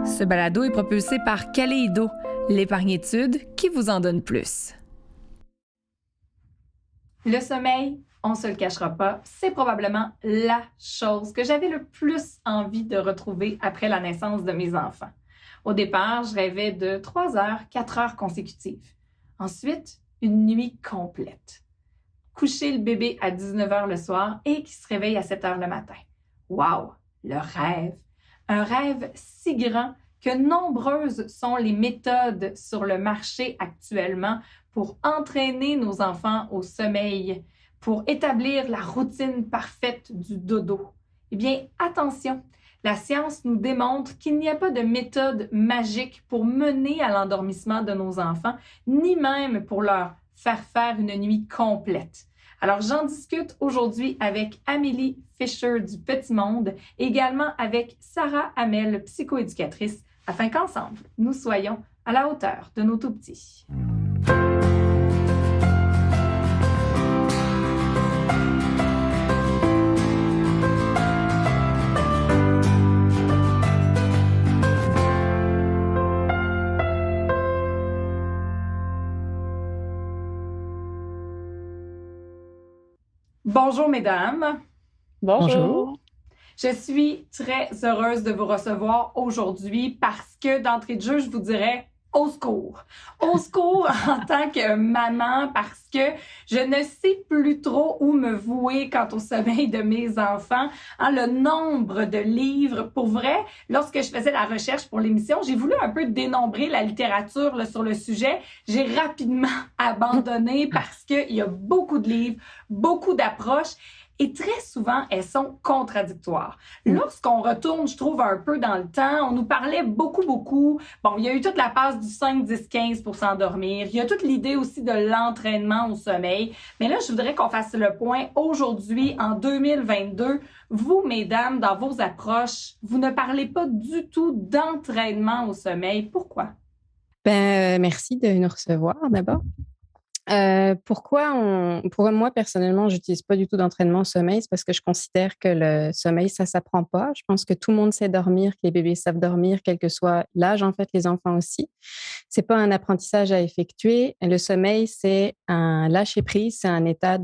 Ce balado est propulsé par Caléido, l'épargne-étude qui vous en donne plus. Le sommeil, on ne se le cachera pas, c'est probablement la chose que j'avais le plus envie de retrouver après la naissance de mes enfants. Au départ, je rêvais de 3 heures, 4 heures consécutives. Ensuite, une nuit complète. Coucher le bébé à 19 heures le soir et qui se réveille à 7 heures le matin. Wow, le rêve! Un rêve si grand que nombreuses sont les méthodes sur le marché actuellement pour entraîner nos enfants au sommeil, pour établir la routine parfaite du dodo. Eh bien, attention, la science nous démontre qu'il n'y a pas de méthode magique pour mener à l'endormissement de nos enfants, ni même pour leur faire une nuit complète. Alors, j'en discute aujourd'hui avec Amélie Fischer du Petit Monde, également avec Sarah Hamel, psychoéducatrice, afin qu'ensemble, nous soyons à la hauteur de nos tout-petits. Bonjour, mesdames. Bonjour. Je suis très heureuse de vous recevoir aujourd'hui parce que d'entrée de jeu, je vous dirais au secours. Au secours en tant que maman parce que je ne sais plus trop où me vouer quant au sommeil de mes enfants. Le nombre de livres, pour vrai, lorsque je faisais la recherche pour l'émission, j'ai voulu un peu dénombrer la littérature là, sur le sujet. J'ai rapidement abandonné parce qu'il y a beaucoup de livres, beaucoup d'approches. Et très souvent, elles sont contradictoires. Lorsqu'on retourne, je trouve, un peu dans le temps, on nous parlait beaucoup. Bon, il y a eu toute la passe du 5, 10, 15 pour s'endormir. Il y a toute l'idée aussi de l'entraînement au sommeil. Mais là, je voudrais qu'on fasse le point aujourd'hui, en 2022. Vous, mesdames, dans vos approches, vous ne parlez pas du tout d'entraînement au sommeil. Pourquoi? Merci de nous recevoir d'abord. Pourquoi moi, personnellement, j'utilise pas du tout d'entraînement au sommeil? C'est parce que je considère que le sommeil, ça s'apprend pas. Je pense que tout le monde sait dormir, que les bébés savent dormir, quel que soit l'âge, en fait, les enfants aussi. C'est pas un apprentissage à effectuer. Le sommeil, c'est un lâcher-prise, c'est un état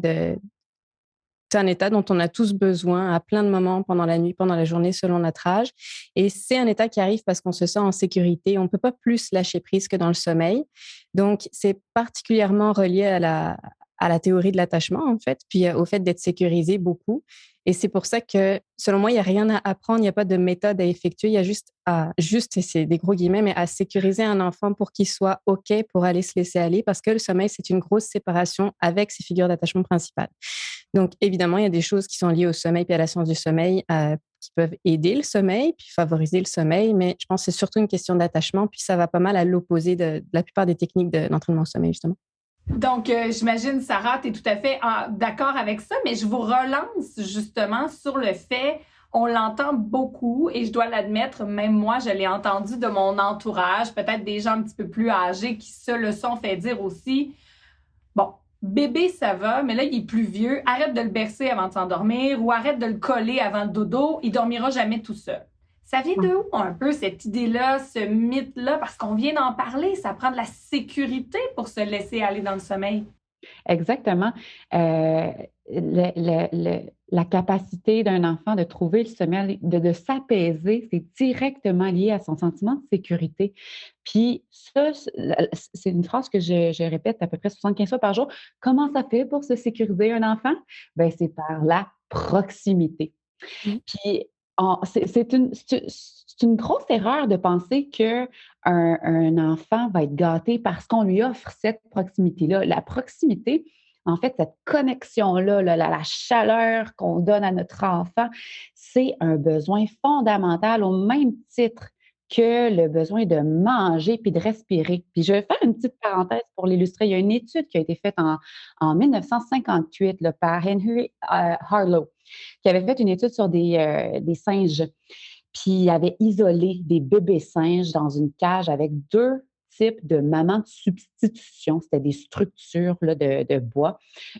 dont on a tous besoin à plein de moments pendant la nuit, pendant la journée, selon notre âge. Et c'est un état qui arrive parce qu'on se sent en sécurité. On ne peut pas plus lâcher prise que dans le sommeil. Donc, c'est particulièrement relié à la théorie de l'attachement, en fait, puis au fait d'être sécurisé beaucoup. Et c'est pour ça que, selon moi, il n'y a rien à apprendre, il n'y a pas de méthode à effectuer, il y a juste, et c'est des gros guillemets, mais à sécuriser un enfant pour qu'il soit OK pour aller se laisser aller, parce que le sommeil, c'est une grosse séparation avec ses figures d'attachement principales. Donc, évidemment, il y a des choses qui sont liées au sommeil puis à la science du sommeil qui peuvent aider le sommeil puis favoriser le sommeil, mais je pense que c'est surtout une question d'attachement, puis ça va pas mal à l'opposé de la plupart des techniques d'entraînement au sommeil, justement. Donc, j'imagine, Sarah, tu es tout à fait d'accord avec ça, mais je vous relance justement sur le fait, on l'entend beaucoup et je dois l'admettre, même moi, je l'ai entendu de mon entourage, peut-être des gens un petit peu plus âgés qui se le sont fait dire aussi. Bon, bébé, ça va, mais là, il est plus vieux, arrête de le bercer avant de s'endormir ou arrête de le coller avant le dodo, il dormira jamais tout seul. Ça vient de où un peu cette idée-là, ce mythe-là? Parce qu'on vient d'en parler, ça prend de la sécurité pour se laisser aller dans le sommeil. Exactement. La capacité d'un enfant de trouver le sommeil, de s'apaiser, c'est directement lié à son sentiment de sécurité. Puis ça, c'est une phrase que je répète à peu près 75 fois par jour. Comment ça fait pour se sécuriser un enfant? Ben, c'est par la proximité. Puis, c'est une grosse erreur de penser qu'un enfant va être gâté parce qu'on lui offre cette proximité-là. La proximité, en fait, cette connexion-là, la chaleur qu'on donne à notre enfant, c'est un besoin fondamental au même titre que le besoin de manger puis de respirer. Puis je vais faire une petite parenthèse pour l'illustrer. Il y a une étude qui a été faite en 1958 là, par Henry Harlow, qui avait fait une étude sur des singes. Puis il avait isolé des bébés singes dans une cage avec 2 types de mamans de substitution. C'était des structures là, de bois.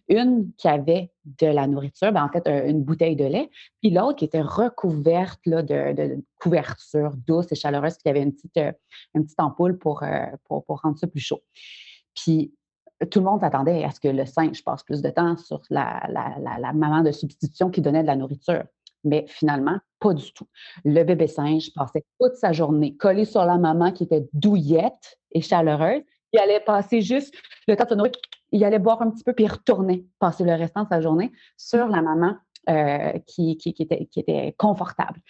Une qui avait de la nourriture, en fait, une bouteille de lait, puis l'autre qui était recouverte là, de couverture douce et chaleureuse, puis il y avait une petite ampoule pour rendre ça plus chaud. Puis, tout le monde s'attendait à ce que le singe passe plus de temps sur la maman de substitution qui donnait de la nourriture. Mais finalement, pas du tout. Le bébé singe passait toute sa journée collé sur la maman qui était douillette et chaleureuse. Il allait passer juste le temps de se nourrir, il allait boire un petit peu, puis il retournait passer le restant de sa journée sur la maman qui était confortable.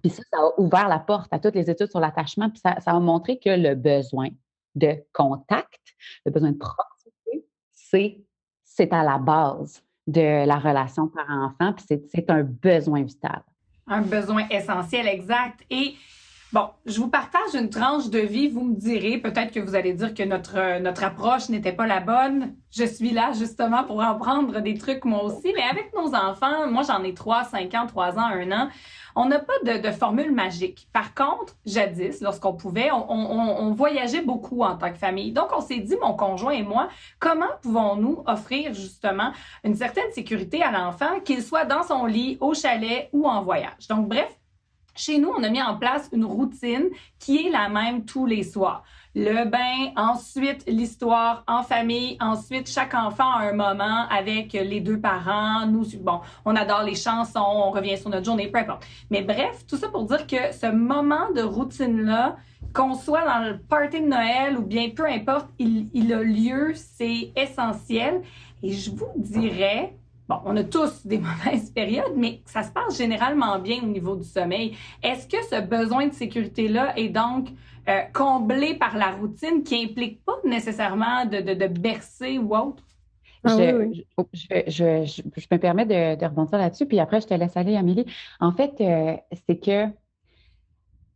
Puis ça a ouvert la porte à toutes les études sur l'attachement, puis ça a montré que le besoin de contact, le besoin de proximité, c'est à la base de la relation parent-enfant, puis c'est un besoin vital. Un besoin essentiel, exact. Et bon, je vous partage une tranche de vie, vous me direz, peut-être que vous allez dire que notre approche n'était pas la bonne. Je suis là justement pour en prendre des trucs moi aussi, mais avec nos enfants, moi j'en ai 3, 5 ans, 3 ans, 1 an, on n'a pas de formule magique. Par contre, jadis, lorsqu'on pouvait, on voyageait beaucoup en tant que famille. Donc, on s'est dit, mon conjoint et moi, comment pouvons-nous offrir justement une certaine sécurité à l'enfant, qu'il soit dans son lit, au chalet ou en voyage. Donc, bref, chez nous, on a mis en place une routine qui est la même tous les soirs. Le bain, ensuite l'histoire en famille, ensuite chaque enfant a un moment avec les 2 parents. Nous, bon, on adore les chansons, on revient sur notre journée, peu importe. Mais bref, tout ça pour dire que ce moment de routine-là, qu'on soit dans le party de Noël ou bien peu importe, il a lieu, c'est essentiel. Et je vous dirais, bon, on a tous des mauvaises périodes, mais ça se passe généralement bien au niveau du sommeil. Est-ce que ce besoin de sécurité-là est donc comblé par la routine qui implique pas nécessairement de bercer ou autre? Je me permets de rebondir là-dessus, puis après, je te laisse aller, Amélie. En fait, c'est que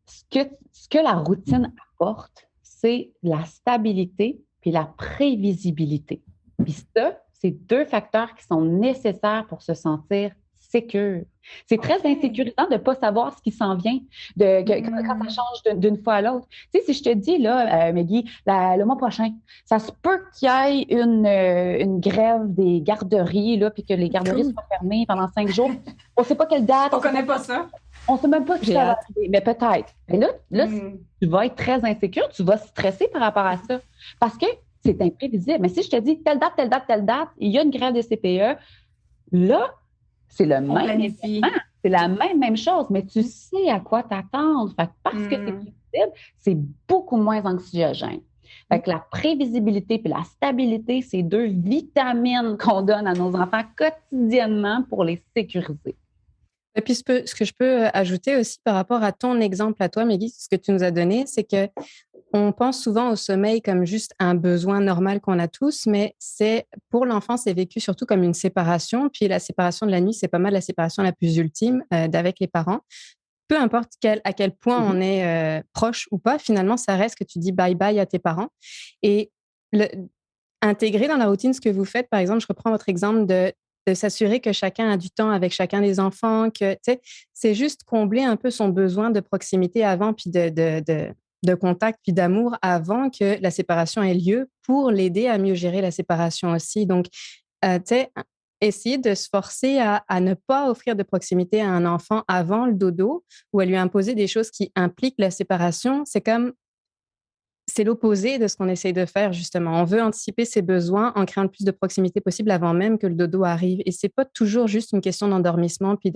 ce que la routine apporte, c'est la stabilité puis la prévisibilité. Puis ça, c'est 2 facteurs qui sont nécessaires pour se sentir sécure. C'est très insécurisant de ne pas savoir ce qui s'en vient, quand ça change d'une fois à l'autre. Tu sais, si je te dis, là, Maggie, le mois prochain, ça se peut qu'il y ait une grève des garderies, là, puis que les garderies soient fermées pendant 5 jours. On ne sait pas quelle date. On ne connaît pas ça. On ne sait même pas qui ça va arriver, mais peut-être. Mais là, tu vas être très insécure, tu vas stresser par rapport à ça. Parce que c'est imprévisible. Mais si je te dis telle date, telle date, telle date, il y a une grève de CPE, là, c'est le même événement, c'est la même chose, mais tu sais à quoi t'attendre. Fait que parce que c'est prévisible, c'est beaucoup moins anxiogène. Fait que la prévisibilité et la stabilité, c'est 2 vitamines qu'on donne à nos enfants quotidiennement pour les sécuriser. Et puis, ce que je peux ajouter aussi par rapport à ton exemple à toi, Maggie, ce que tu nous as donné, c'est que on pense souvent au sommeil comme juste un besoin normal qu'on a tous, mais pour l'enfant, c'est vécu surtout comme une séparation. Puis la séparation de la nuit, c'est pas mal la séparation la plus ultime d'avec les parents. Peu importe à quel point on est proche ou pas, finalement, ça reste que tu dis bye-bye à tes parents. Et intégrer dans la routine ce que vous faites, par exemple, je reprends votre exemple de s'assurer que chacun a du temps avec chacun des enfants, que c'est juste combler un peu son besoin de proximité avant, puis de contact, puis d'amour avant que la séparation ait lieu pour l'aider à mieux gérer la séparation aussi. Donc, essayer de se forcer à ne pas offrir de proximité à un enfant avant le dodo ou à lui imposer des choses qui impliquent la séparation, c'est l'opposé de ce qu'on essaye de faire, justement. On veut anticiper ses besoins en créant le plus de proximité possible avant même que le dodo arrive. Et c'est pas toujours juste une question d'endormissement puis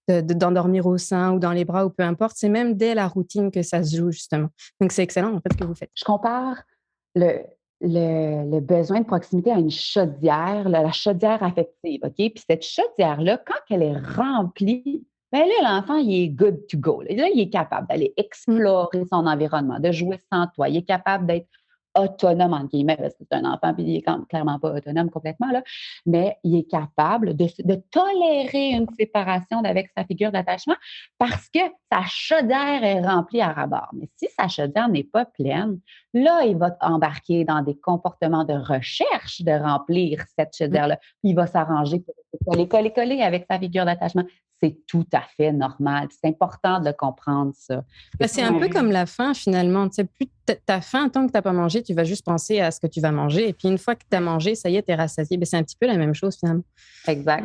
d'endormir au sein ou dans les bras ou peu importe. C'est même dès la routine que ça se joue, justement. Donc, c'est excellent, en fait, ce que vous faites. Je compare le besoin de proximité à une chaudière, la chaudière affective, OK? Puis cette chaudière-là, quand elle est remplie, bien là, l'enfant, il est good to go. Là, il est capable d'aller explorer son environnement, de jouer sans toi. Il est capable d'être autonome, entre guillemets, parce que c'est un enfant, puis il est clairement pas autonome complètement, là, mais il est capable de tolérer une séparation avec sa figure d'attachement parce que sa chaudière est remplie à ras-bord. Mais si sa chaudière n'est pas pleine, là, il va embarquer dans des comportements de recherche de remplir cette chaudière-là. Puis il va s'arranger pour coller avec sa figure d'attachement. c'est tout à fait normal. C'est important de le comprendre, ça. C'est un peu comme la faim, finalement. Tu sais, plus tu as faim, tant que tu n'as pas mangé, tu vas juste penser à ce que tu vas manger. Et puis, une fois que tu as mangé, ça y est, tu es rassasié. C'est un petit peu la même chose, finalement. Exact.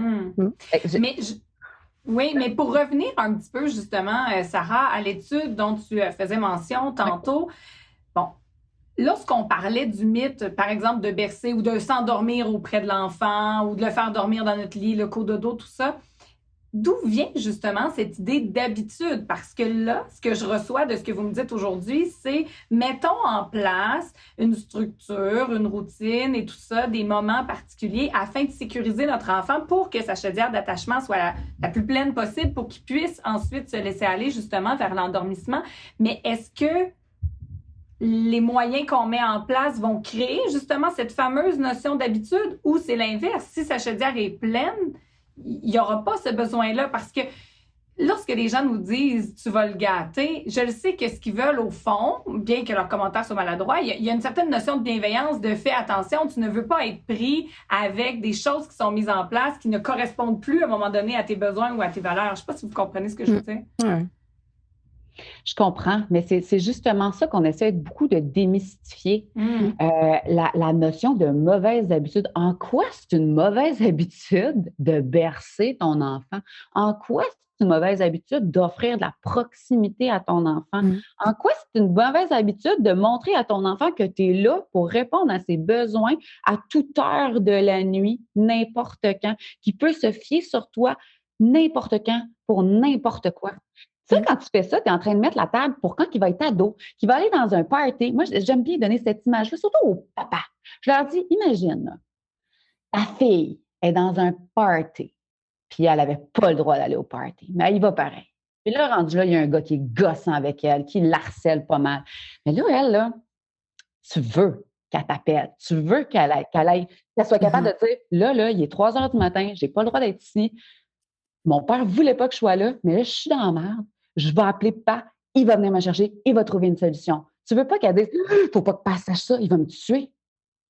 Oui, mais pour revenir un petit peu, justement, Sarah, à l'étude dont tu faisais mention tantôt, bon, lorsqu'on parlait du mythe, par exemple, de bercer ou de s'endormir auprès de l'enfant ou de le faire dormir dans notre lit, le cododo, tout ça, d'où vient justement cette idée d'habitude? Parce que là, ce que je reçois de ce que vous me dites aujourd'hui, c'est mettons en place une structure, une routine et tout ça, des moments particuliers afin de sécuriser notre enfant pour que sa chaudière d'attachement soit la plus pleine possible pour qu'il puisse ensuite se laisser aller justement vers l'endormissement. Mais est-ce que les moyens qu'on met en place vont créer justement cette fameuse notion d'habitude ou c'est l'inverse? Si sa chaudière est pleine, il n'y aura pas ce besoin-là parce que lorsque les gens nous disent « tu vas le gâter », je le sais que ce qu'ils veulent au fond, bien que leurs commentaires soient maladroits, il y a une certaine notion de bienveillance, de « fais attention, tu ne veux pas être pris avec des choses qui sont mises en place qui ne correspondent plus à un moment donné à tes besoins ou à tes valeurs ». Je ne sais pas si vous comprenez ce que je veux dire. Ouais. Je comprends, mais c'est justement ça qu'on essaie beaucoup de démystifier. La notion de mauvaise habitude. En quoi c'est une mauvaise habitude de bercer ton enfant? En quoi c'est une mauvaise habitude d'offrir de la proximité à ton enfant? En quoi c'est une mauvaise habitude de montrer à ton enfant que tu es là pour répondre à ses besoins à toute heure de la nuit, n'importe quand, qu'il peut se fier sur toi n'importe quand pour n'importe quoi? Tu sais, quand tu fais ça, tu es en train de mettre la table pour quand il va être ado, qu'il va aller dans un party. Moi, j'aime bien donner cette image-là, surtout aux papas. Je leur dis, imagine, là, ta fille est dans un party, puis elle n'avait pas le droit d'aller au party, mais elle y va pareil. Puis là, rendu là, il y a un gars qui est gossant avec elle, qui l'harcèle pas mal. Mais là, elle, là, tu veux qu'elle t'appelle, tu veux qu'elle soit capable de dire, là, il est 3 heures du matin, j'ai pas le droit d'être ici. Mon père voulait pas que je sois là, mais là, je suis dans la merde. Je vais appeler papa, il va venir me chercher, il va trouver une solution. Tu veux pas qu'elle dise « faut pas que papa sache ça, il va me tuer ».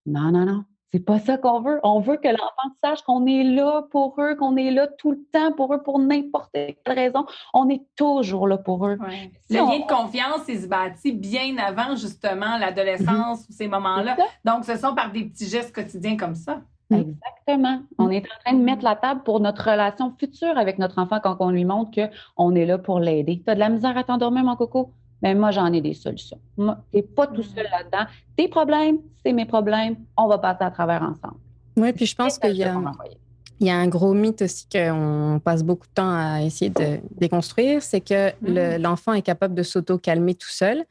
Non, non, non. C'est pas ça qu'on veut. On veut que l'enfant sache qu'on est là pour eux, qu'on est là tout le temps pour eux, pour n'importe quelle raison. On est toujours là pour eux. Ouais. Le lien de confiance, il se bâtit bien avant, justement, l'adolescence ou ces moments-là. Donc, ce sont par des petits gestes quotidiens comme ça. Exactement. On est en train de mettre la table pour notre relation future avec notre enfant quand on lui montre qu'on est là pour l'aider. Tu as de la misère à t'endormir, mon coco? Bien, moi, j'en ai des solutions. Tu n'es pas tout seul là-dedans. Tes problèmes, c'est mes problèmes. On va passer à travers ensemble. Oui, puis je pense qu'il y a un gros mythe aussi qu'on passe beaucoup de temps à essayer de déconstruire, c'est que l'enfant est capable de s'auto-calmer tout seul.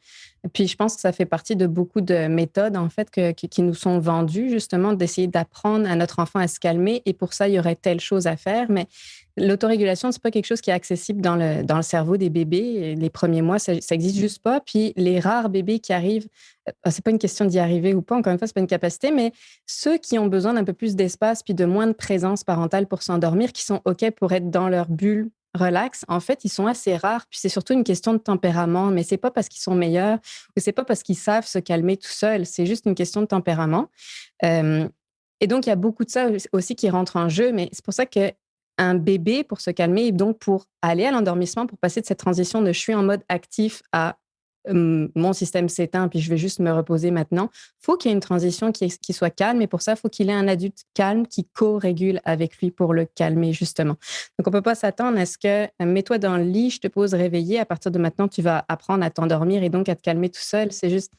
Puis je pense que ça fait partie de beaucoup de méthodes, en fait, qui nous sont vendues, justement, d'essayer d'apprendre à notre enfant à se calmer. Et pour ça, il y aurait telle chose à faire. Mais l'autorégulation, c'est pas quelque chose qui est accessible dans le cerveau des bébés. Les premiers mois, ça existe juste pas. Puis les rares bébés qui arrivent, c'est pas une question d'y arriver ou pas, encore une fois, c'est pas une capacité, mais ceux qui ont besoin d'un peu plus d'espace puis de moins de présence parentale pour s'endormir, qui sont OK pour être dans leur bulle relax, en fait, ils sont assez rares. Puis c'est surtout une question de tempérament, mais c'est pas parce qu'ils sont meilleurs ou c'est pas parce qu'ils savent se calmer tout seuls. C'est juste une question de tempérament. Et donc, il y a beaucoup de ça aussi qui rentre en jeu, mais c'est pour ça que un bébé, pour se calmer, et donc pour aller à l'endormissement, pour passer de cette transition de je suis en mode actif à mon système s'éteint, puis je vais juste me reposer maintenant. Il faut qu'il y ait une transition qui soit calme, et pour ça, il faut qu'il ait un adulte calme qui co-régule avec lui pour le calmer, justement. Donc, on ne peut pas s'attendre à ce que mets-toi dans le lit, je te pose réveillé, à partir de maintenant, tu vas apprendre à t'endormir et donc à te calmer tout seul. C'est juste, ça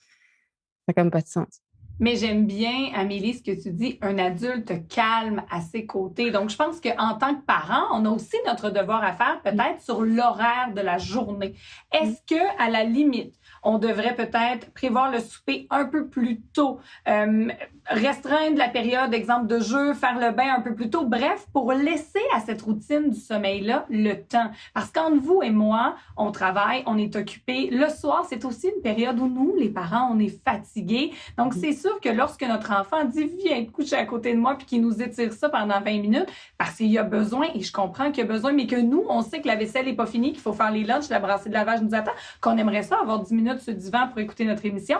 n'a comme pas de sens. Mais j'aime bien, Amélie, ce que tu dis, un adulte calme à ses côtés. Donc, je pense qu'en tant que parent, on a aussi notre devoir à faire, peut-être sur l'horaire de la journée. Est-ce que, à la limite, on devrait peut-être prévoir le souper un peu plus tôt, restreindre la période, exemple, de jeu, faire le bain un peu plus tôt. Bref, pour laisser à cette routine du sommeil-là le temps. Parce qu'entre vous et moi, on travaille, on est occupé. Le soir, c'est aussi une période où nous, les parents, on est fatigués. Donc, c'est sûr que lorsque notre enfant dit « viens te coucher à côté de moi » puis qu'il nous étire ça pendant 20 minutes, parce qu'il y a besoin, et je comprends qu'il y a besoin, mais que nous, on sait que la vaisselle n'est pas finie, qu'il faut faire les lunchs, la brassée de lavage nous attend, qu'on aimerait ça avoir 10 minutes sur le divan pour écouter notre émission.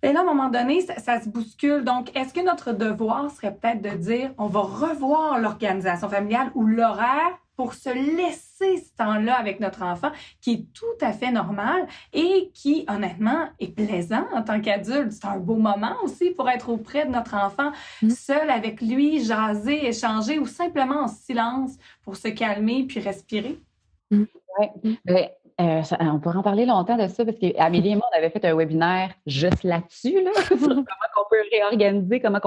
Et là, à un moment donné, ça se bouscule. Donc, est-ce que notre devoir serait peut-être de dire on va revoir l'organisation familiale ou l'horaire pour se laisser ce temps-là avec notre enfant, qui est tout à fait normal et qui, honnêtement, est plaisant en tant qu'adulte. C'est un beau moment aussi pour être auprès de notre enfant, seul avec lui, jaser, échanger ou simplement en silence pour se calmer puis respirer. Oui. On pourrait en parler longtemps de ça parce qu'Amélie et moi, on avait fait un webinaire juste là-dessus, là, sur comment on peut réorganiser, comment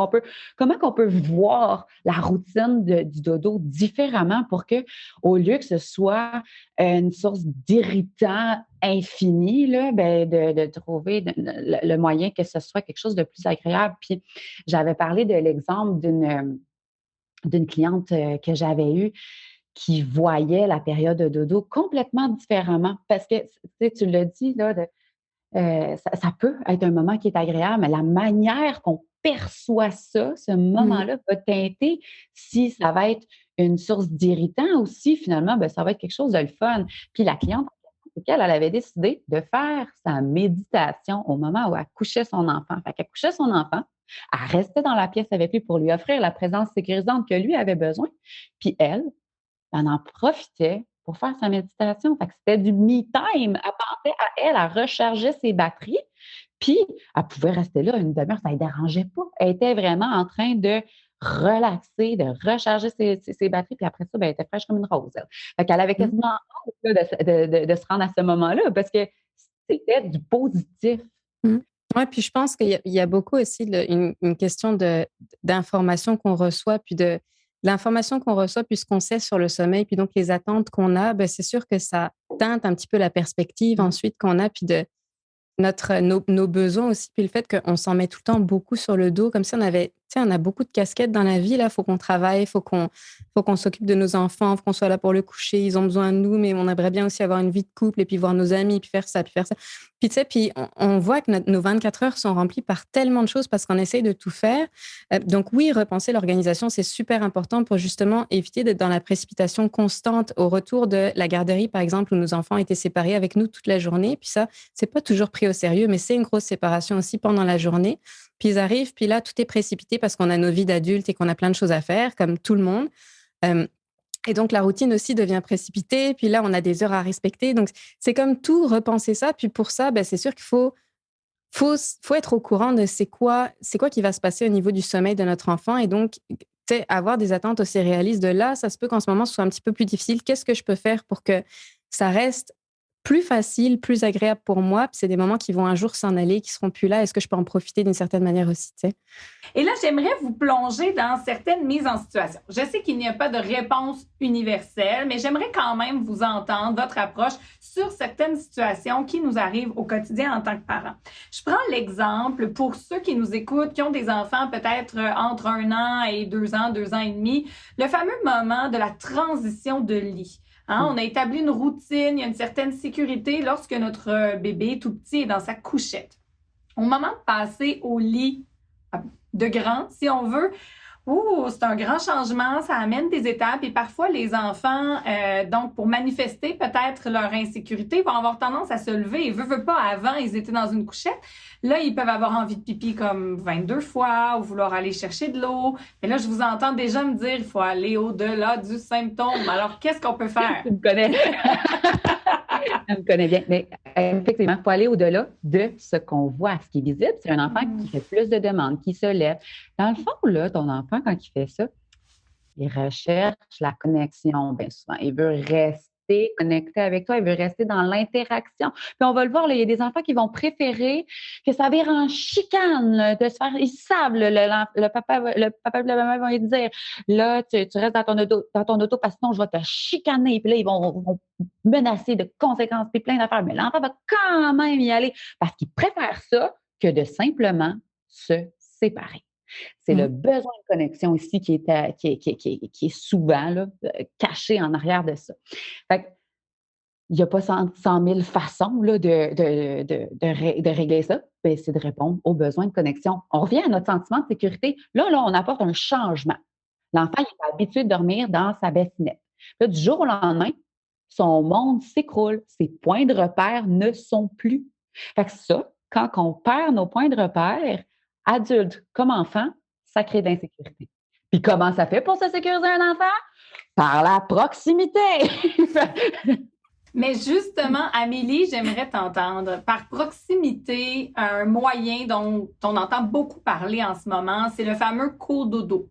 on peut voir la routine du dodo différemment pour que, au lieu que ce soit une source d'irritant infini, là, de trouver le moyen que ce soit quelque chose de plus agréable. Puis j'avais parlé de l'exemple d'une cliente que j'avais eue qui voyait la période de dodo complètement différemment. Parce que, tu l'as dit, là, ça peut être un moment qui est agréable, mais la manière qu'on perçoit ça, ce moment-là, va teinter si ça va être une source d'irritant ou si finalement, ça va être quelque chose de le fun. Puis la cliente, c'est qu'elle avait décidé de faire sa méditation au moment où elle couchait son enfant. Fait qu'elle couchait son enfant, elle restait dans la pièce avec lui pour lui offrir la présence sécurisante que lui avait besoin. Puis elle en profitait pour faire sa méditation. Fait que c'était du me-time. Elle pensait à elle, elle rechargeait ses batteries, puis elle pouvait rester là une demi-heure, ça ne la dérangeait pas. Elle était vraiment en train de relaxer, de recharger ses batteries, puis après ça, elle était fraîche comme une rose. Fait qu'elle avait quasiment hâte de se rendre à ce moment-là parce que c'était du positif. Oui, puis je pense qu'il y a beaucoup aussi une question d'information qu'on reçoit, puis de l'information qu'on reçoit, puis ce qu'on sait sur le sommeil, puis donc les attentes qu'on a, c'est sûr que ça teinte un petit peu la perspective ensuite qu'on a, puis de nos besoins aussi, puis le fait qu'on s'en met tout le temps beaucoup sur le dos, comme si on a beaucoup de casquettes dans la vie, là, il faut qu'on travaille, faut qu'on s'occupe de nos enfants, faut qu'on soit là pour le coucher, ils ont besoin de nous, mais on aimerait bien aussi avoir une vie de couple et puis voir nos amis, puis faire ça, puis faire ça. Puis tu sais, puis on voit que nos 24 heures sont remplies par tellement de choses parce qu'on essaye de tout faire. Donc oui, repenser l'organisation, c'est super important pour justement éviter d'être dans la précipitation constante au retour de la garderie, par exemple, où nos enfants étaient séparés avec nous toute la journée. Puis ça, c'est pas toujours pris au sérieux, mais c'est une grosse séparation aussi pendant la journée. Puis ils arrivent, puis là, tout est précipité parce qu'on a nos vies d'adultes et qu'on a plein de choses à faire, comme tout le monde. Et donc, la routine aussi devient précipitée. Puis là, on a des heures à respecter. Donc, c'est comme tout, repenser ça. Puis pour ça, c'est sûr qu'il faut être au courant de c'est quoi qui va se passer au niveau du sommeil de notre enfant. Et donc, avoir des attentes aussi réalistes de là, ça se peut qu'en ce moment, ce soit un petit peu plus difficile. Qu'est-ce que je peux faire pour que ça reste plus facile, plus agréable pour moi? Puis c'est des moments qui vont un jour s'en aller, qui seront plus là. Est-ce que je peux en profiter d'une certaine manière aussi, tu sais? Et là, j'aimerais vous plonger dans certaines mises en situation. Je sais qu'il n'y a pas de réponse universelle, mais j'aimerais quand même vous entendre, votre approche sur certaines situations qui nous arrivent au quotidien en tant que parents. Je prends l'exemple pour ceux qui nous écoutent, qui ont des enfants peut-être entre 1 an et 2 ans, 2 ans et demi, le fameux moment de la transition de lit. On a établi une routine, il y a une certaine sécurité lorsque notre bébé tout petit est dans sa couchette. Au moment de passer au lit de grand, si on veut, c'est un grand changement, ça amène des étapes et parfois les enfants, donc pour manifester peut-être leur insécurité, vont avoir tendance à se lever et veut pas, avant ils étaient dans une couchette. Là, ils peuvent avoir envie de pipi comme 22 fois ou vouloir aller chercher de l'eau. Mais là, je vous entends déjà me dire, il faut aller au-delà du symptôme. Alors, qu'est-ce qu'on peut faire? Tu me connais. Elle me connaît bien. Mais effectivement, il faut aller au-delà de ce qu'on voit, ce qui est visible. C'est un enfant qui fait plus de demandes, qui se lève. Dans le fond, là, ton enfant, quand il fait ça, il recherche la connexion bien souvent. Il veut rester connecté avec toi, il veut rester dans l'interaction. Puis on va le voir, là, il y a des enfants qui vont préférer que ça vire en chicane, là, de se faire. Ils savent, le papa et la maman vont lui dire là, tu restes dans ton auto parce que sinon je vais te chicaner. Puis là, ils vont menacer de conséquences puis plein d'affaires. Mais l'enfant va quand même y aller parce qu'il préfère ça que de simplement se séparer. C'est le besoin de connexion ici qui est souvent là, caché en arrière de ça. Fait que, il n'y a pas 100 000 façons là, de régler ça. Bien, c'est de répondre aux besoins de connexion. On revient à notre sentiment de sécurité. Là, on apporte un changement. L'enfant il est habitué de dormir dans sa bassinette. Là, du jour au lendemain, son monde s'écroule. Ses points de repère ne sont plus. Fait que ça, quand on perd nos points de repère, adulte comme enfant, ça crée de l'insécurité. Puis comment ça fait pour se sécuriser un enfant? Par la proximité! Mais justement, Amélie, j'aimerais t'entendre. Par proximité, un moyen dont on entend beaucoup parler en ce moment, c'est le fameux cododo.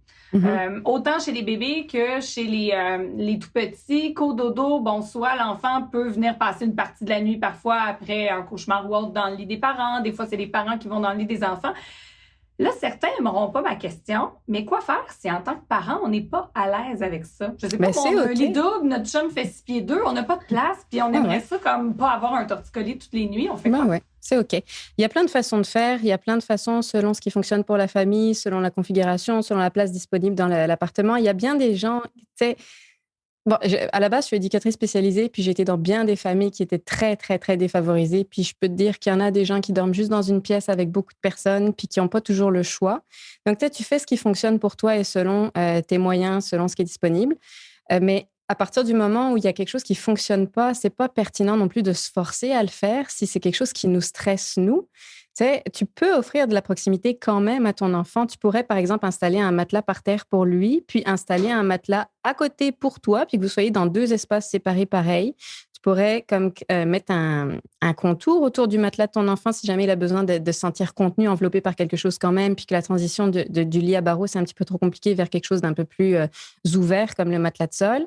Autant chez les bébés que chez les tout petits, cododo, bon, soit l'enfant peut venir passer une partie de la nuit parfois après un cauchemar ou autre dans le lit des parents. Des fois, c'est les parents qui vont dans le lit des enfants. Là, certains n'aimeront pas ma question, mais quoi faire si en tant que parent, on n'est pas à l'aise avec ça? Je sais pas, on a un lit double, notre chum fait 6 pieds 2, on n'a pas de place, puis on aimerait ça comme pas avoir un torticolis toutes les nuits. On fait quoi? Ouais, c'est OK. Il y a plein de façons de faire, il y a plein de façons selon ce qui fonctionne pour la famille, selon la configuration, selon la place disponible dans l'appartement. Il y a bien des gens, tu sais. Bon, à la base, je suis éducatrice spécialisée, puis j'étais dans bien des familles qui étaient très, très, très défavorisées. Puis je peux te dire qu'il y en a des gens qui dorment juste dans une pièce avec beaucoup de personnes, puis qui n'ont pas toujours le choix. Donc, tu fais ce qui fonctionne pour toi et selon tes moyens, selon ce qui est disponible. Mais à partir du moment où il y a quelque chose qui ne fonctionne pas, c'est pas pertinent non plus de se forcer à le faire si c'est quelque chose qui nous stresse, nous. Tu sais, tu peux offrir de la proximité quand même à ton enfant. Tu pourrais, par exemple, installer un matelas par terre pour lui, puis installer un matelas à côté pour toi, puis que vous soyez dans 2 espaces séparés pareils. Tu pourrais comme mettre un contour autour du matelas de ton enfant si jamais il a besoin de se sentir contenu, enveloppé par quelque chose quand même, puis que la transition du lit à barreaux, c'est un petit peu trop compliqué vers quelque chose d'un peu plus ouvert comme le matelas de sol.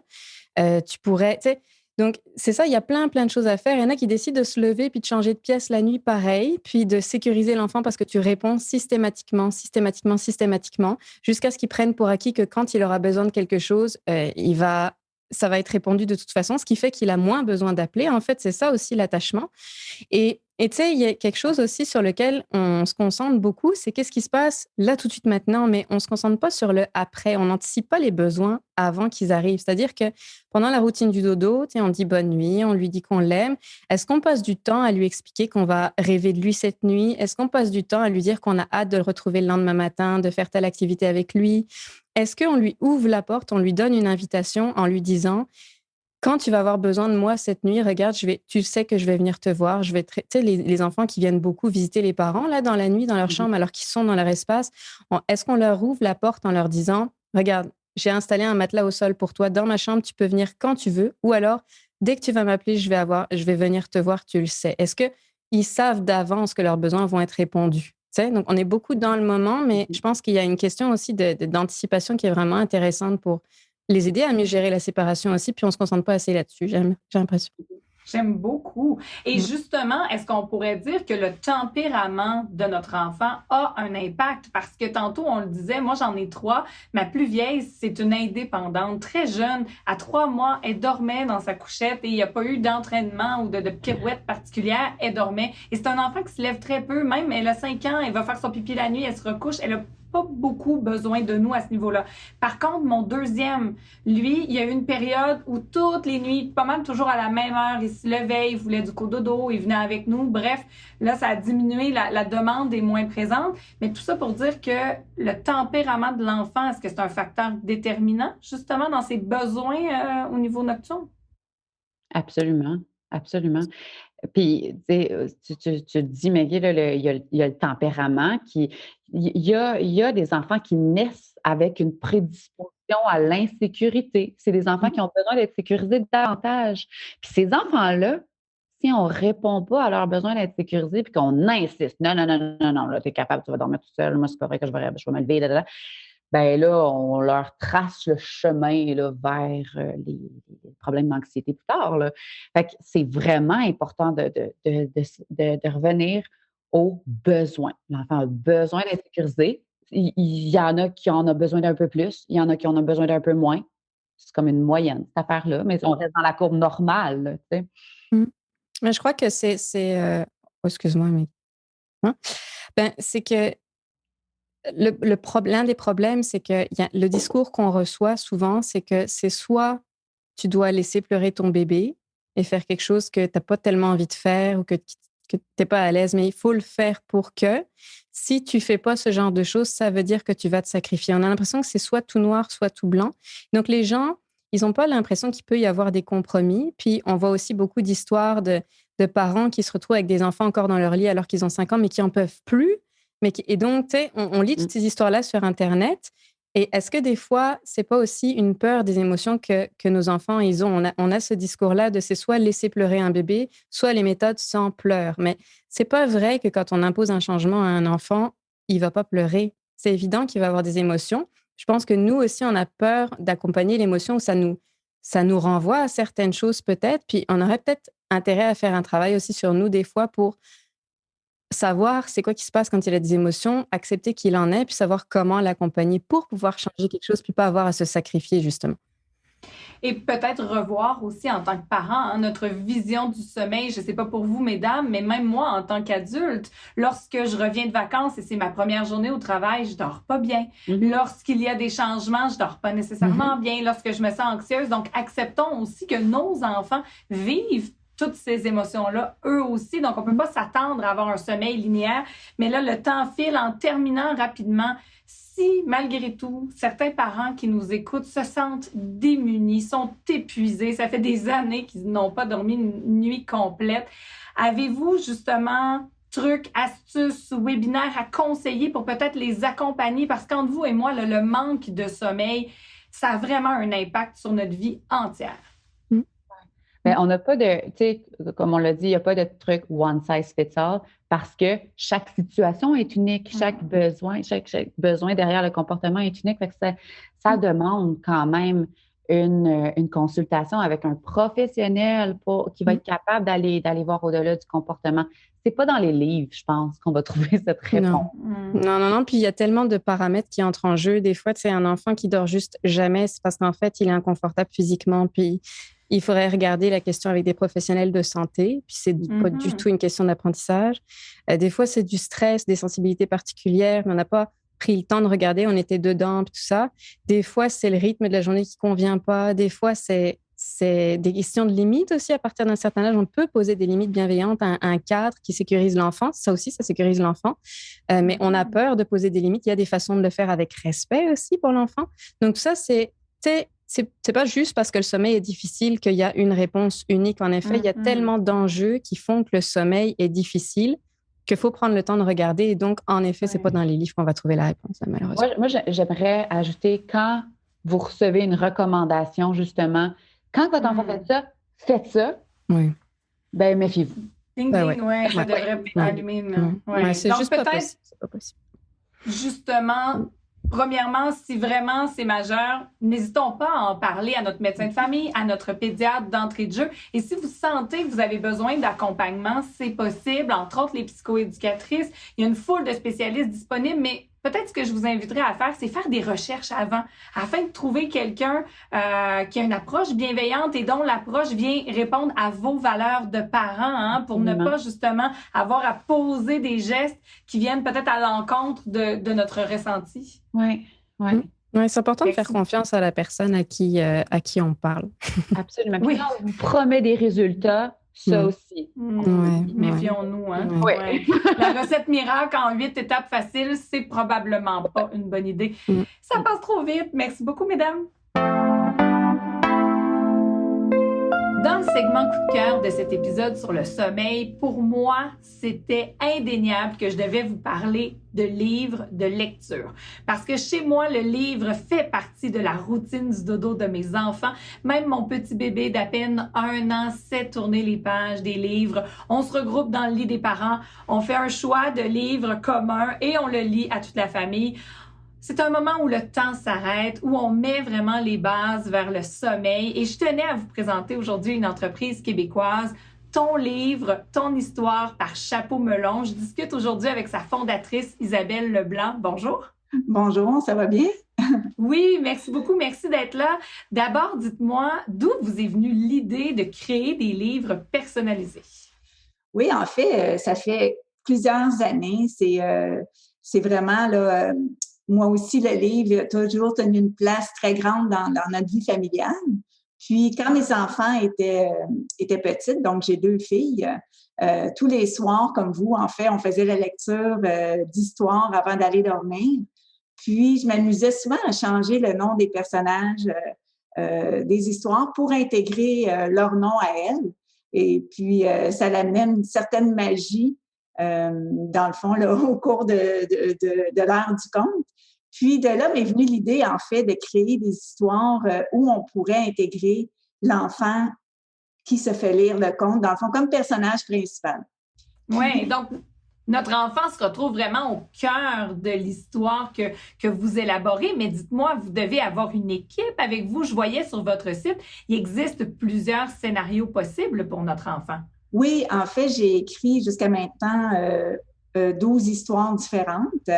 Tu pourrais, tu sais, donc c'est ça, il y a plein de choses à faire. Il y en a qui décident de se lever puis de changer de pièce la nuit pareil, puis de sécuriser l'enfant parce que tu réponds systématiquement, jusqu'à ce qu'il prenne pour acquis que quand il aura besoin de quelque chose, ça va être répondu de toute façon, ce qui fait qu'il a moins besoin d'appeler. En fait, c'est ça aussi l'attachement. Et tu sais, il y a quelque chose aussi sur lequel on se concentre beaucoup, c'est qu'est-ce qui se passe là tout de suite maintenant, mais on ne se concentre pas sur le après. On n'anticipe pas les besoins avant qu'ils arrivent. C'est-à-dire que pendant la routine du dodo, tu sais, on dit bonne nuit, on lui dit qu'on l'aime. Est-ce qu'on passe du temps à lui expliquer qu'on va rêver de lui cette nuit? Est-ce qu'on passe du temps à lui dire qu'on a hâte de le retrouver le lendemain matin, de faire telle activité avec lui? Est-ce qu'on lui ouvre la porte, on lui donne une invitation en lui disant quand tu vas avoir besoin de moi cette nuit, regarde, tu sais que je vais venir te voir. Tu sais, les enfants qui viennent beaucoup visiter les parents là dans la nuit, dans leur chambre, alors qu'ils sont dans leur espace, est-ce qu'on leur ouvre la porte en leur disant, regarde, j'ai installé un matelas au sol pour toi dans ma chambre, tu peux venir quand tu veux, ou alors dès que tu vas m'appeler, je vais venir te voir, tu le sais. Est-ce que ils savent d'avance que leurs besoins vont être répondus? Tu sais, donc on est beaucoup dans le moment, mais je pense qu'il y a une question aussi d'anticipation qui est vraiment intéressante pour les aider à mieux gérer la séparation aussi, puis on ne se concentre pas assez là-dessus, j'ai l'impression. J'aime beaucoup. Et justement, est-ce qu'on pourrait dire que le tempérament de notre enfant a un impact? Parce que tantôt, on le disait, moi, j'en ai 3. Ma plus vieille, c'est une indépendante, très jeune. À 3 mois, elle dormait dans sa couchette et il n'y a pas eu d'entraînement ou de pirouette particulière. Elle dormait. Et c'est un enfant qui se lève très peu. Même, elle a 5 ans, elle va faire son pipi la nuit, elle se recouche. Elle a pas beaucoup besoin de nous à ce niveau-là. Par contre, mon deuxième, lui, il y a eu une période où toutes les nuits, pas mal toujours à la même heure, il se levait, il voulait du cododo, il venait avec nous. Bref, là, ça a diminué, la demande est moins présente. Mais tout ça pour dire que le tempérament de l'enfant, est-ce que c'est un facteur déterminant, justement, dans ses besoins au niveau nocturne? Absolument, absolument. Puis, tu dis, Maggie, là, il y a le tempérament il y a des enfants qui naissent avec une prédisposition à l'insécurité. C'est des enfants qui ont besoin d'être sécurisés davantage. Puis ces enfants-là, si on ne répond pas à leurs besoins d'être sécurisés, puis qu'on insiste, non, non, non, non, non, là, tu es capable, tu vas dormir tout seul, moi, c'est pas vrai que je vais me lever, là, ben là, on leur trace le chemin là, vers les problèmes d'anxiété plus tard. Là. Fait que c'est vraiment important de revenir aux besoins. L'enfant a besoin d'être sécurisé. Il y en a qui en ont besoin d'un peu plus, il y en a qui en ont besoin d'un peu moins. C'est comme une moyenne, cette affaire-là, mais on reste dans la courbe normale. Là, tu sais. Mais je crois que oh, excuse-moi, mais... Hein? Ben, c'est que l'un des problèmes, c'est que le discours qu'on reçoit souvent, c'est que c'est soit tu dois laisser pleurer ton bébé et faire quelque chose que tu n'as pas tellement envie de faire ou que tu n'es pas à l'aise, mais il faut le faire pour que si tu ne fais pas ce genre de choses, ça veut dire que tu vas te sacrifier. On a l'impression que c'est soit tout noir, soit tout blanc. Donc, les gens, ils n'ont pas l'impression qu'il peut y avoir des compromis. Puis, on voit aussi beaucoup d'histoires de parents qui se retrouvent avec des enfants encore dans leur lit alors qu'ils ont 5 ans, mais qui n'en peuvent plus. Et donc, tu sais, on lit toutes ces histoires-là sur Internet Et est-ce que des fois, c'est pas aussi une peur des émotions que nos enfants, ils ont? On a ce discours-là de c'est soit laisser pleurer un bébé, soit les méthodes sans pleurs. Mais c'est pas vrai que quand on impose un changement à un enfant, il va pas pleurer. C'est évident qu'il va avoir des émotions. Je pense que nous aussi, on a peur d'accompagner l'émotion où ça nous renvoie à certaines choses peut-être. Puis on aurait peut-être intérêt à faire un travail aussi sur nous des fois pour savoir c'est quoi qui se passe quand il a des émotions, accepter qu'il en ait, puis savoir comment l'accompagner pour pouvoir changer quelque chose, puis pas avoir à se sacrifier, justement. Et peut-être revoir aussi en tant que parent notre vision du sommeil. Je ne sais pas pour vous, mesdames, mais même moi, en tant qu'adulte, lorsque je reviens de vacances et c'est ma première journée au travail, je dors pas bien. Lorsqu'il y a des changements, je dors pas nécessairement bien. Lorsque je me sens anxieuse, donc acceptons aussi que nos enfants vivent toutes ces émotions-là, eux aussi. Donc, on peut pas s'attendre à avoir un sommeil linéaire. Mais là, le temps file en terminant rapidement. Si, malgré tout, certains parents qui nous écoutent se sentent démunis, sont épuisés, ça fait des années qu'ils n'ont pas dormi une nuit complète, avez-vous justement trucs, astuces ou webinaires à conseiller pour peut-être les accompagner? Parce qu'entre vous et moi, le manque de sommeil, ça a vraiment un impact sur notre vie entière. Mais on n'a pas de, tu sais, comme on l'a dit, il n'y a pas de truc one size fits all parce que chaque situation est unique, chaque besoin derrière le comportement est unique. Fait que ça demande quand même une consultation avec un professionnel qui va être capable d'aller voir au-delà du comportement. C'est pas dans les livres, je pense, qu'on va trouver cette réponse. Non. Puis il y a tellement de paramètres qui entrent en jeu. Des fois, c'est un enfant qui dort juste jamais, c'est parce qu'en fait, il est inconfortable physiquement. Puis il faudrait regarder la question avec des professionnels de santé. Puis c'est pas du tout une question d'apprentissage. Des fois, c'est du stress, des sensibilités particulières, mais on n'a pas pris le temps de regarder, on était dedans, puis tout ça. Des fois, c'est le rythme de la journée qui convient pas. Des fois, c'est des questions de limites aussi. À partir d'un certain âge, on peut poser des limites bienveillantes, un cadre qui sécurise l'enfant. Ça aussi, ça sécurise l'enfant. Mais on a peur de poser des limites. Il y a des façons de le faire avec respect aussi pour l'enfant. Donc, ça, c'est pas juste parce que le sommeil est difficile qu'il y a une réponse unique. En effet, il y a tellement d'enjeux qui font que le sommeil est difficile qu'il faut prendre le temps de regarder. Et donc, en effet, c'est pas dans les livres qu'on va trouver la réponse, malheureusement. Moi, j'aimerais ajouter, quand vous recevez une recommandation, justement, quand votre enfant fait ça, faites ça. Oui. Ben, méfiez-vous. Ding, ding, ça devrait allumer. C'est donc, juste peut-être, pas possible. Justement, premièrement, si vraiment c'est majeur, n'hésitons pas à en parler à notre médecin de famille, à notre pédiatre d'entrée de jeu. Et si vous sentez que vous avez besoin d'accompagnement, c'est possible. Entre autres, les psychoéducatrices, il y a une foule de spécialistes disponibles, mais peut-être ce que je vous inviterais à faire, c'est faire des recherches avant, afin de trouver quelqu'un qui a une approche bienveillante et dont l'approche vient répondre à vos valeurs de parents, pour ne pas justement avoir à poser des gestes qui viennent peut-être à l'encontre de notre ressenti. Oui. C'est important de faire confiance à la personne à qui on parle. Absolument. Puis quand on vous promet des résultats, ça aussi. Méfions-nous. La recette miracle en 8 étapes faciles, c'est probablement pas une bonne idée. Ça passe trop vite. Merci beaucoup, mesdames. Dans le segment coup de cœur de cet épisode sur le sommeil, pour moi, c'était indéniable que je devais vous parler de livres de lecture. Parce que chez moi, le livre fait partie de la routine du dodo de mes enfants. Même mon petit bébé d'à peine 1 an sait tourner les pages des livres. On se regroupe dans le lit des parents, on fait un choix de livres communs et on le lit à toute la famille. C'est un moment où le temps s'arrête, où on met vraiment les bases vers le sommeil. Et je tenais à vous présenter aujourd'hui une entreprise québécoise, Ton livre, ton histoire par Chapeau Melon. Je discute aujourd'hui avec sa fondatrice Isabelle Leblanc. Bonjour. Bonjour, ça va bien? Oui, merci beaucoup. Merci d'être là. D'abord, dites-moi, d'où vous est venue l'idée de créer des livres personnalisés? Oui, en fait, ça fait plusieurs années. C'est vraiment là. Moi aussi, le livre a toujours tenu une place très grande dans notre vie familiale. Puis, quand mes enfants étaient petites, donc j'ai 2 filles, tous les soirs, comme vous, en fait, on faisait la lecture d'histoires avant d'aller dormir. Puis, je m'amusais souvent à changer le nom des personnages des histoires pour intégrer leur nom à elles. Et puis, ça amenait une certaine magie, dans le fond, là, au cours de l'heure du conte. Puis de là m'est venue l'idée, en fait, de créer des histoires où on pourrait intégrer l'enfant qui se fait lire le conte, dans le fond, comme personnage principal. Oui, donc notre enfant se retrouve vraiment au cœur de l'histoire que vous élaborez. Mais dites-moi, vous devez avoir une équipe avec vous. Je voyais sur votre site, il existe plusieurs scénarios possibles pour notre enfant. Oui, en fait, j'ai écrit jusqu'à maintenant 12 histoires différentes.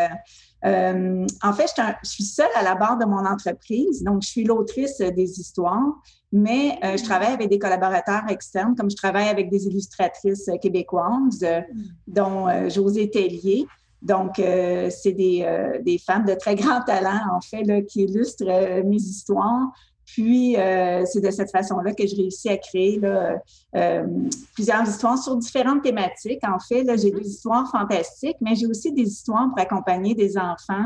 En fait, je suis seule à la barre de mon entreprise, donc je suis l'autrice des histoires, mais je travaille avec des collaborateurs externes, comme je travaille avec des illustratrices québécoises, dont Josée Tellier. Donc, c'est des femmes de très grand talent, en fait, là, qui illustrent mes histoires. Puis, c'est de cette façon-là que je réussis à créer là, plusieurs histoires sur différentes thématiques. En fait, là, j'ai des histoires fantastiques, mais j'ai aussi des histoires pour accompagner des enfants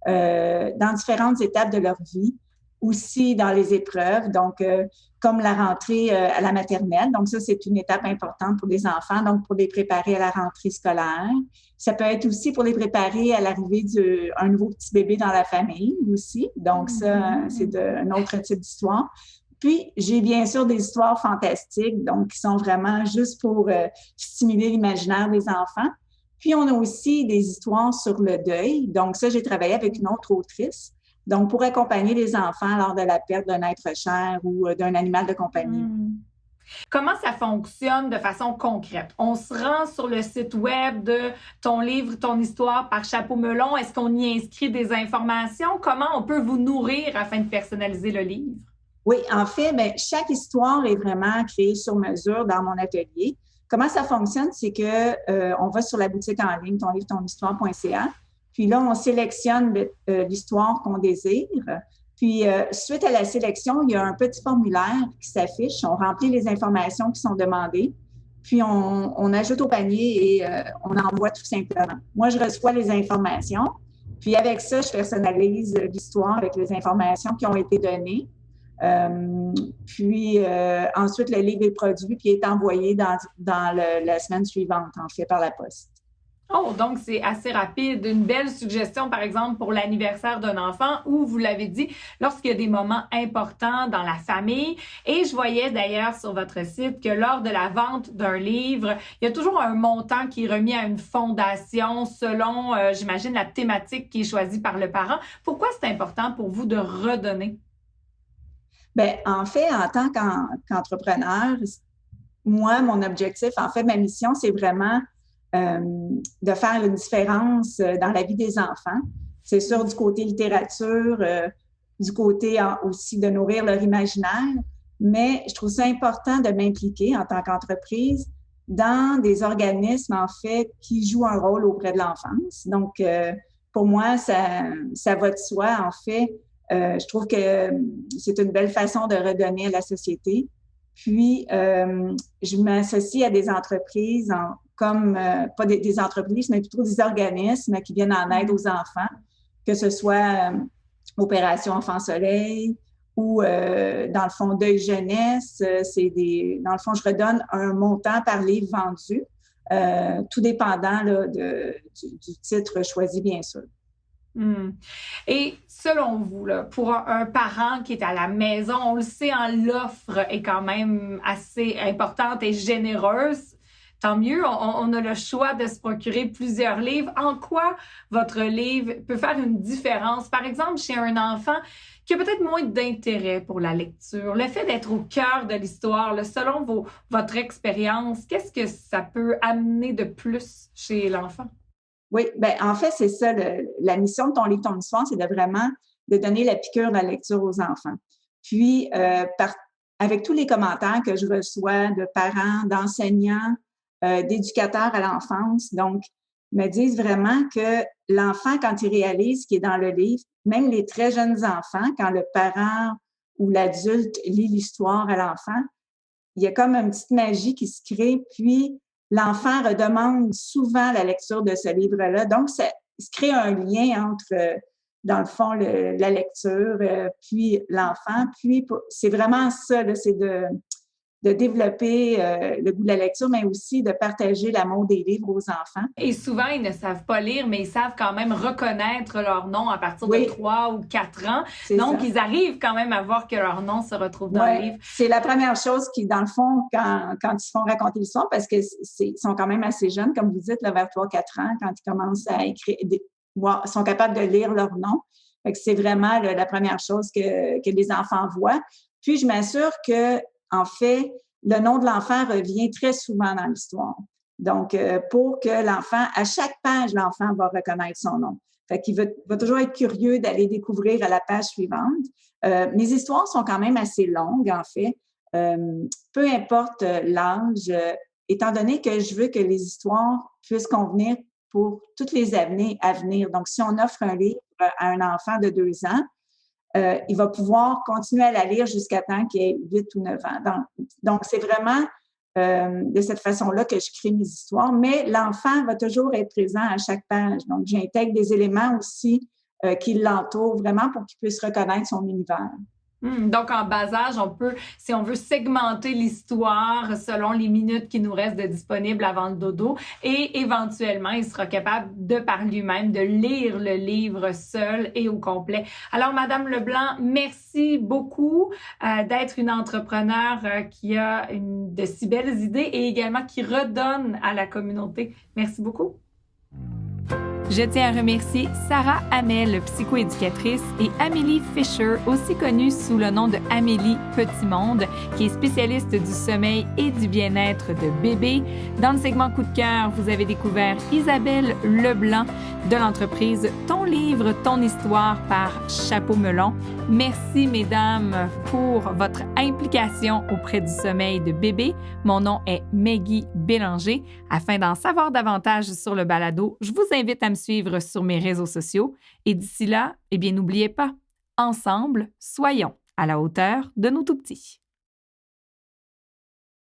dans différentes étapes de leur vie, aussi dans les épreuves, donc comme la rentrée à la maternelle. Donc ça, c'est une étape importante pour les enfants, donc pour les préparer à la rentrée scolaire. Ça peut être aussi pour les préparer à l'arrivée d'un nouveau petit bébé dans la famille aussi. Donc ça, c'est un autre type d'histoire. Puis, j'ai bien sûr des histoires fantastiques, donc qui sont vraiment juste pour stimuler l'imaginaire des enfants. Puis, on a aussi des histoires sur le deuil. Donc ça, j'ai travaillé avec une autre autrice. Donc, pour accompagner les enfants lors de la perte d'un être cher ou d'un animal de compagnie. Comment ça fonctionne de façon concrète? On se rend sur le site web de ton livre, ton histoire par Chapeau Melon. Est-ce qu'on y inscrit des informations? Comment on peut vous nourrir afin de personnaliser le livre? Oui, en fait, bien, chaque histoire est vraiment créée sur mesure dans mon atelier. Comment ça fonctionne? C'est que on va sur la boutique en ligne, tonlivretonhistoire.ca. Puis là, on sélectionne l'histoire qu'on désire. Puis, suite à la sélection, il y a un petit formulaire qui s'affiche. On remplit les informations qui sont demandées. Puis, on ajoute au panier et on envoie tout simplement. Moi, je reçois les informations. Puis, avec ça, je personnalise l'histoire avec les informations qui ont été données. Puis, ensuite, le livre est produit puis est envoyé dans la semaine suivante, en fait, par la poste. Oh, donc c'est assez rapide. Une belle suggestion, par exemple, pour l'anniversaire d'un enfant ou, vous l'avez dit, lorsqu'il y a des moments importants dans la famille. Et je voyais d'ailleurs sur votre site que lors de la vente d'un livre, il y a toujours un montant qui est remis à une fondation selon, j'imagine, la thématique qui est choisie par le parent. Pourquoi c'est important pour vous de redonner? Bien, en fait, en tant qu'entrepreneur, moi, mon objectif, en fait, ma mission, c'est vraiment de faire une différence dans la vie des enfants. C'est sûr, du côté littérature, du côté aussi de nourrir leur imaginaire, mais je trouve ça important de m'impliquer en tant qu'entreprise dans des organismes, en fait, qui jouent un rôle auprès de l'enfance. Donc, pour moi, ça va de soi, en fait. Je trouve que c'est une belle façon de redonner à la société. Puis, je m'associe à des entreprises comme, pas des entreprises, mais plutôt des organismes qui viennent en aide aux enfants, que ce soit Opération Enfant Soleil ou, dans le fond, Deuil Jeunesse. Dans le fond, je redonne un montant par livre vendu, tout dépendant là, du titre choisi, bien sûr. Et selon vous, là, pour un parent qui est à la maison, on le sait, l'offre est quand même assez importante et généreuse. Tant mieux, on a le choix de se procurer plusieurs livres. En quoi votre livre peut faire une différence? Par exemple, chez un enfant qui a peut-être moins d'intérêt pour la lecture, le fait d'être au cœur de l'histoire, là, selon votre expérience, qu'est-ce que ça peut amener de plus chez l'enfant? Oui, bien, en fait, c'est ça, la mission de Ton livre, ton histoire, c'est de donner la piqûre de la lecture aux enfants. Puis, avec tous les commentaires que je reçois de parents, d'enseignants, d'éducateurs à l'enfance, donc, me disent vraiment que l'enfant, quand il réalise ce qui est dans le livre, même les très jeunes enfants, quand le parent ou l'adulte lit l'histoire à l'enfant, il y a comme une petite magie qui se crée, puis l'enfant redemande souvent la lecture de ce livre-là. Donc, il se crée un lien entre, dans le fond, la lecture, puis l'enfant. Puis, c'est vraiment ça, là, c'est de de développer le goût de la lecture, mais aussi de partager l'amour des livres aux enfants. Et souvent, ils ne savent pas lire, mais ils savent quand même reconnaître leur nom à partir de 3 ou 4 ans. Donc, ils arrivent quand même à voir que leur nom se retrouve dans le livre. C'est la première chose qui, dans le fond, quand ils se font raconter l'histoire, parce qu'ils sont quand même assez jeunes, comme vous dites, là, vers 3-4 ans, quand ils commencent à écrire, sont capables de lire leur nom. Fait que c'est vraiment la première chose que les enfants voient. Puis, je m'assure que, en fait, le nom de l'enfant revient très souvent dans l'histoire. Donc, pour que l'enfant, à chaque page, l'enfant va reconnaître son nom. Fait qu'il va toujours être curieux d'aller découvrir à la page suivante. Mes histoires sont quand même assez longues, en fait. Peu importe l'âge, étant donné que je veux que les histoires puissent convenir pour toutes les années à venir. Donc, si on offre un livre à un enfant de 2 ans, il va pouvoir continuer à la lire jusqu'à temps qu'il ait 8 ou 9 ans. Donc c'est vraiment de cette façon-là que je crée mes histoires, mais l'enfant va toujours être présent à chaque page. Donc, j'intègre des éléments aussi qui l'entourent vraiment pour qu'il puisse reconnaître son univers. Donc, en bas âge, on peut, si on veut segmenter l'histoire selon les minutes qui nous restent de disponibles avant le dodo, et éventuellement, il sera capable de par lui-même de lire le livre seul et au complet. Alors, Madame Leblanc, merci beaucoup d'être une entrepreneure qui a de si belles idées et également qui redonne à la communauté. Merci beaucoup. Je tiens à remercier Sarah Hamel, psychoéducatrice, et Amélie Fisher, aussi connue sous le nom de Amélie Petit-Monde, qui est spécialiste du sommeil et du bien-être de bébé. Dans le segment Coup de cœur, vous avez découvert Isabelle Leblanc de l'entreprise Ton livre, ton histoire par Chapeau Melon. Merci, mesdames, pour votre implication auprès du sommeil de bébé. Mon nom est Maggie Bélanger. Afin d'en savoir davantage sur le balado, je vous invite à me suivre sur mes réseaux sociaux. Et d'ici là, n'oubliez pas, ensemble, soyons à la hauteur de nos tout-petits.